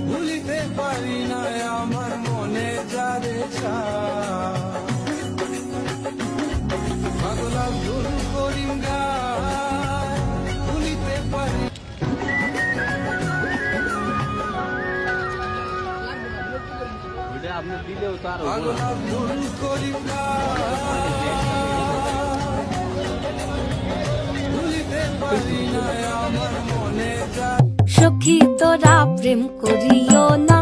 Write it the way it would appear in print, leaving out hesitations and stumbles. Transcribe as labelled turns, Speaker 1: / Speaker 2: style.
Speaker 1: ভুলিতে পারি না আমার মনে যারে পাগল আব্দুল করিম গায় ভুলিতে পারি।
Speaker 2: আপনি দিলেও তার
Speaker 1: পাগল আব্দুল করিম গায় ভুলিতে পারি না আমার মনে যারে।
Speaker 3: সখী তোরা প্রেম করিও না।